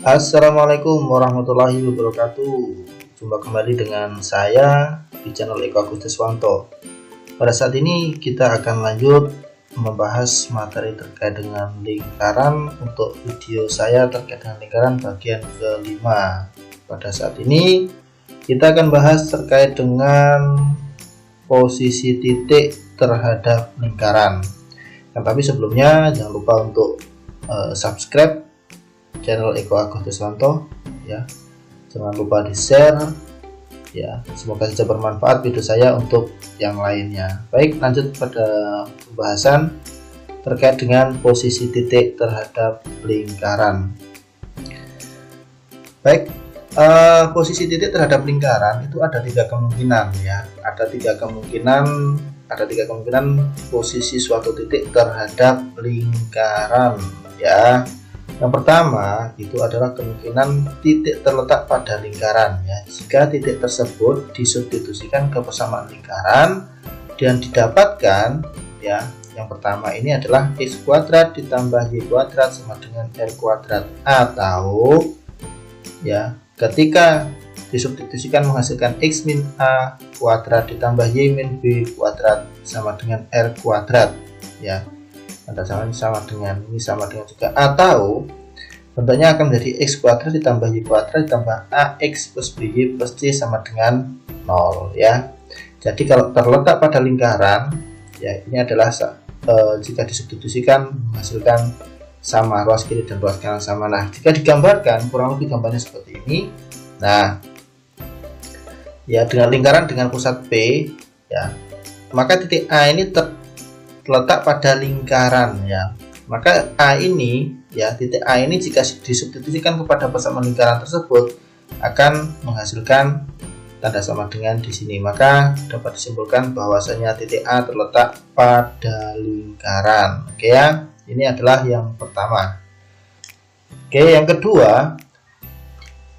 Assalamualaikum warahmatullahi wabarakatuh. Jumpa kembali dengan saya di channel Eko Agustiswanto. Pada saat ini kita akan lanjut membahas materi terkait dengan lingkaran untuk video saya terkait dengan lingkaran bagian kelima. Pada saat ini kita akan bahas terkait dengan posisi titik terhadap lingkaran. Tapi sebelumnya jangan lupa untuk subscribe channel Eko Agustiswanto ya, jangan lupa di share ya, semoga saja bermanfaat video saya untuk yang lainnya. Baik, lanjut pada pembahasan terkait dengan posisi titik terhadap lingkaran. Baik, posisi titik terhadap lingkaran itu ada tiga kemungkinan ya, ada tiga kemungkinan posisi suatu titik terhadap lingkaran ya. Yang pertama itu adalah kemungkinan titik terletak pada lingkaran ya. Jika titik tersebut disubstitusikan ke persamaan lingkaran dan didapatkan ya, yang pertama ini adalah x kuadrat ditambah y kuadrat sama dengan r kuadrat, atau ya ketika disubstitusikan menghasilkan x min a kuadrat ditambah y min b kuadrat sama dengan r kuadrat ya. Sama dengan juga, atau bentuknya akan menjadi x kuadrat ditambah y kuadrat ditambah ax plus by plus c sama dengan 0 ya. Jadi kalau terletak pada lingkaran ya, ini adalah jika disubstitusikan menghasilkan sama, ruas kiri dan ruas kanan sama. Nah, jika digambarkan kurang lebih gambarnya seperti ini. Nah ya, dengan lingkaran dengan pusat P ya, maka titik A ini terletak pada lingkaran ya. Maka A ini ya, titik A ini jika disubstitusikan kepada persamaan lingkaran tersebut akan menghasilkan tanda sama dengan di sini. Maka dapat disimpulkan bahwasanya titik A terletak pada lingkaran. Oke ya, ini adalah yang pertama. Oke, yang kedua,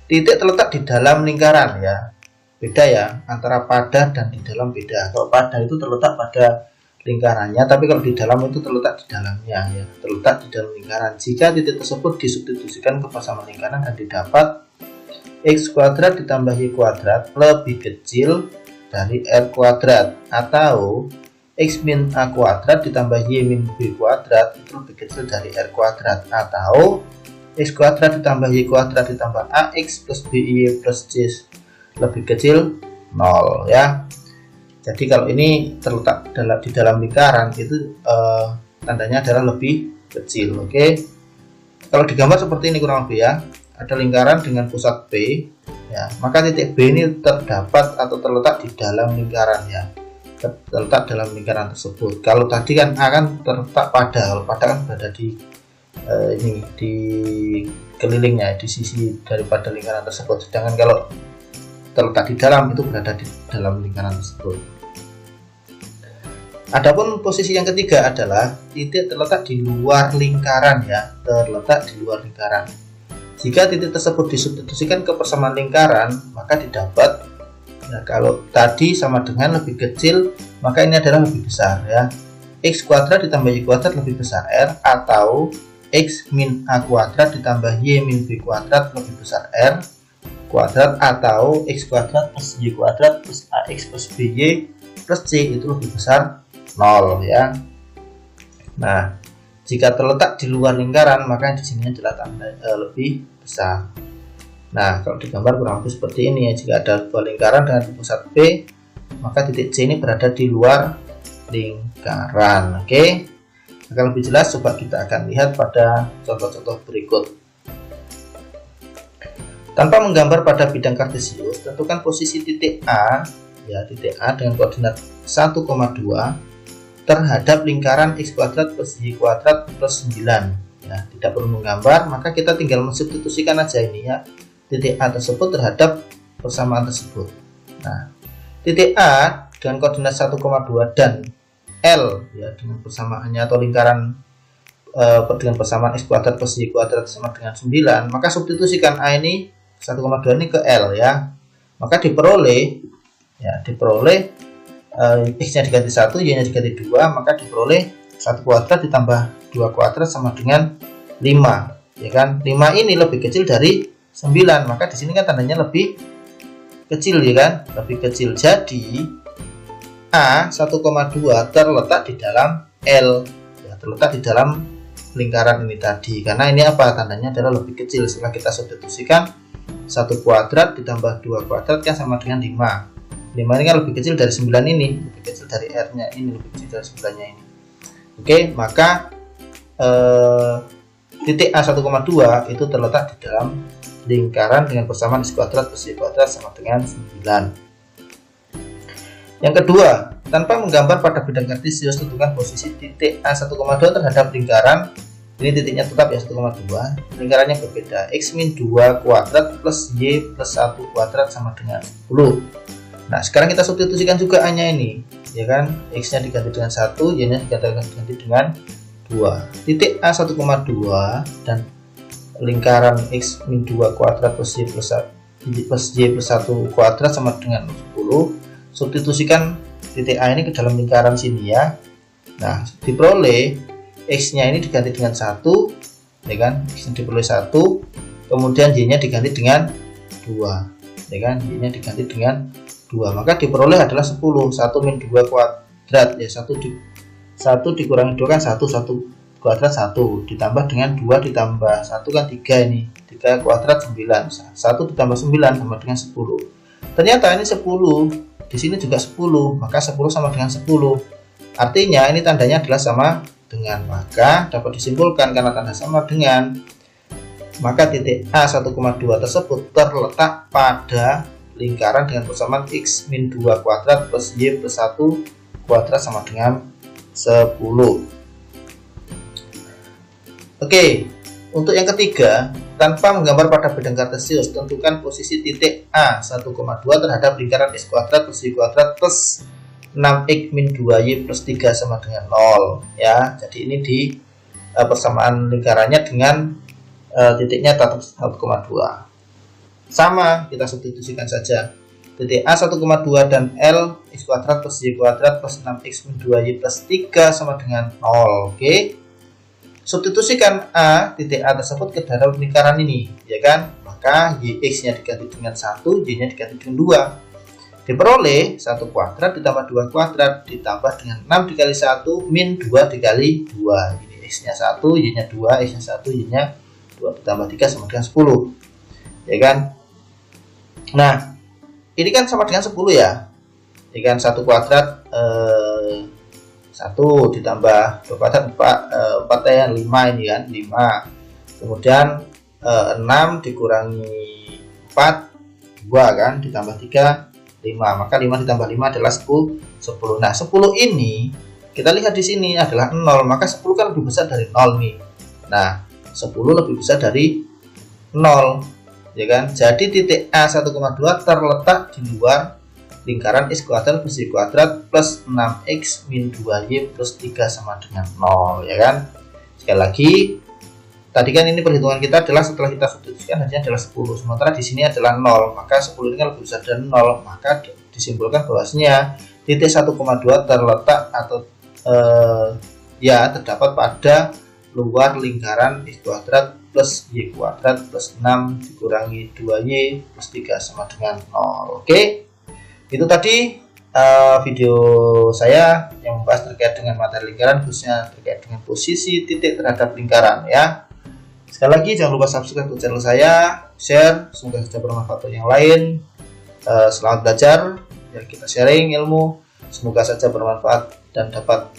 titik terletak di dalam lingkaran ya. Beda ya, antara pada dan di dalam beda. Kalau pada itu terletak pada lingkarannya, tapi kalau di dalam itu terletak di dalamnya ya, terletak di dalam lingkaran. Jika titik tersebut disubstitusikan ke persamaan lingkaran dan didapat x kuadrat ditambah y kuadrat lebih kecil dari r kuadrat, atau x min a kuadrat ditambah y min b kuadrat itu lebih kecil dari r kuadrat, atau x kuadrat ditambah y kuadrat ditambah ax plus by plus c lebih kecil 0 ya. Jadi kalau ini terletak di dalam lingkaran itu tandanya adalah lebih kecil. Oke. Kalau digambar seperti ini kurang lebih ya. Ada lingkaran dengan pusat P ya, maka titik B ini terdapat atau terletak di dalam lingkaran ya. Terletak dalam lingkaran tersebut. Kalau tadi kan akan terletak pada, kalau pada kan berada di ini di kelilingnya, di sisi daripada lingkaran tersebut. Sedangkan kalau terletak di dalam itu berada di dalam lingkaran tersebut. Adapun posisi yang ketiga adalah titik terletak di luar lingkaran ya, terletak di luar lingkaran. Jika titik tersebut disubstitusikan ke persamaan lingkaran, maka didapat ya, kalau tadi sama dengan lebih kecil, maka ini adalah lebih besar ya. X kuadrat ditambah y kuadrat lebih besar r, atau x min a kuadrat ditambah y min b kuadrat lebih besar r kuadrat, atau x kuadrat plus y kuadrat plus ax plus by plus c itu lebih besar 0 ya. Nah, jika terletak di luar lingkaran maka di sini adalah tanda lebih besar. Nah, kalau digambar kurang lebih seperti ini ya. Jika ada dua lingkaran dengan pusat P, maka titik C ini berada di luar lingkaran. Oke. Agar lebih jelas, coba kita akan lihat pada contoh-contoh berikut. Tanpa menggambar pada bidang kartesius, tentukan posisi titik A ya, titik A dengan koordinat 1,2 terhadap lingkaran x kuadrat plus y kuadrat plus 9 ya. Tidak perlu menggambar, maka kita tinggal mensubstitusikan aja ini ya, titik A tersebut terhadap persamaan tersebut. Nah, titik A dengan koordinat 1,2 dan L ya dengan persamaannya atau lingkaran dengan persamaan x kuadrat plus y kuadrat sama dengan 9, maka substitusikan A ini 1,2 ini ke L ya. Maka diperoleh x-nya diganti 1, y-nya diganti 2, maka diperoleh 1 kuadrat ditambah 2 kuadrat sama dengan 5 ya kan? 5 ini lebih kecil dari 9, maka di sini kan tandanya lebih kecil, ya kan? Lebih kecil. Jadi A 1,2 terletak di dalam L, ya, terletak di dalam lingkaran ini tadi, karena ini apa, tandanya adalah lebih kecil. Setelah kita substitusikan 1 kuadrat ditambah 2 kuadrat kan sama dengan 5. 5 ini kan lebih kecil dari 9 ini, lebih kecil dari R nya ini, lebih kecil dari 9 nya ini. Oke, maka titik A 1,2 itu terletak di dalam lingkaran dengan persamaan X kuadrat plus Y kuadrat sama dengan 9. Yang kedua, tanpa menggambar pada bidang kartesius, tentukan posisi titik A 1,2 terhadap lingkaran. Ini titiknya tetap ya 1,2, lingkarannya berbeda. X min 2 kuadrat plus Y plus 1 kuadrat sama dengan 10. Nah, sekarang kita substitusikan juga A-nya ini, ya kan? X-nya diganti dengan 1, Y-nya diganti dengan 2. Titik A 1,2 dan lingkaran X min 2 kuadrat plus Y plus 1 kuadrat sama dengan 10. Substitusikan titik A ini ke dalam lingkaran sini ya. Nah, diperoleh X-nya ini diganti dengan 1, ya kan? X-nya diperoleh 1, kemudian Y-nya diganti dengan 2, ya kan? Y-nya diganti dengan 2, maka diperoleh adalah 10. 1 min 2 kuadrat ya, 1 dikurangi 2 kan 1 kuadrat 1, ditambah dengan 2 ditambah 1 kan 3, ini 3 kuadrat 9, 1 ditambah 9 sama dengan 10. Ternyata ini 10, di sini juga 10, maka 10 sama dengan 10, artinya ini tandanya adalah sama dengan, maka dapat disimpulkan karena tanda sama dengan, maka titik A 1,2 tersebut terletak pada lingkaran dengan persamaan X min 2 kuadrat plus Y plus 1 kuadrat sama dengan 10. Oke, untuk yang ketiga, tanpa menggambar pada bidang kartesius, tentukan posisi titik A 1,2 terhadap lingkaran X kuadrat plus Y kuadrat plus 6X min 2Y plus 3 sama dengan 0 ya. Jadi ini di persamaan lingkarannya dengan titiknya tetap 1,2. Sama, kita substitusikan saja. Titik A 1,2 dan L X kuadrat plus Y kuadrat plus 6X min 2Y plus 3 sama dengan 0. Oke. Substitusikan A, titik A tersebut ke dalam lingkaran ini, ya kan? Maka X-nya diganti dengan 1, Y-nya diganti dengan 2. Diperoleh 1 kuadrat ditambah 2 kuadrat ditambah dengan 6 dikali 1 min 2 dikali 2. Ini X-nya 1, Y-nya 2, X-nya 1, Y-nya 2 ditambah 3 sama dengan 10. Ya kan? Nah, ini kan sama dengan 10 ya. Ya kan, 1 kuadrat 1 ditambah 2 kuadrat 4 ya, 5 ini kan, 5. Kemudian 6 dikurangi 4 2 kan, ditambah 3 5, maka 5 ditambah 5 adalah 10. Nah, 10 ini kita lihat di sini adalah 0, maka 10 kan lebih besar dari 0 nih. Nah, 10 lebih besar dari 0, ya kan? Jadi titik A 1,2 terletak di luar lingkaran X kuadrat plus Y kuadrat plus 6X min 2Y plus 3 sama dengan 0, ya kan? Sekali lagi, tadi kan ini perhitungan kita adalah setelah kita substitusikan hasilnya adalah 10, sementara di sini adalah 0, maka 10 ini kan lebih besar dari 0, maka disimpulkan bahwasanya titik 1,2 terletak atau ya terdapat pada luar lingkaran X kuadrat plus Y kuadrat plus 6 dikurangi 2Y plus 3 sama dengan 0. Oke, itu tadi video saya yang membahas terkait dengan materi lingkaran, khususnya terkait dengan posisi titik terhadap lingkaran ya. Sekali lagi jangan lupa subscribe ke channel saya, share, semoga saja bermanfaat untuk yang lain. Selamat belajar, ya kita sharing ilmu, semoga saja bermanfaat dan dapat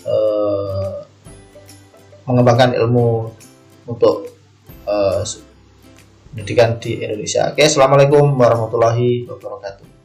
mengembangkan ilmu untuk pendidikan di Indonesia. Oke, assalamualaikum warahmatullahi wabarakatuh.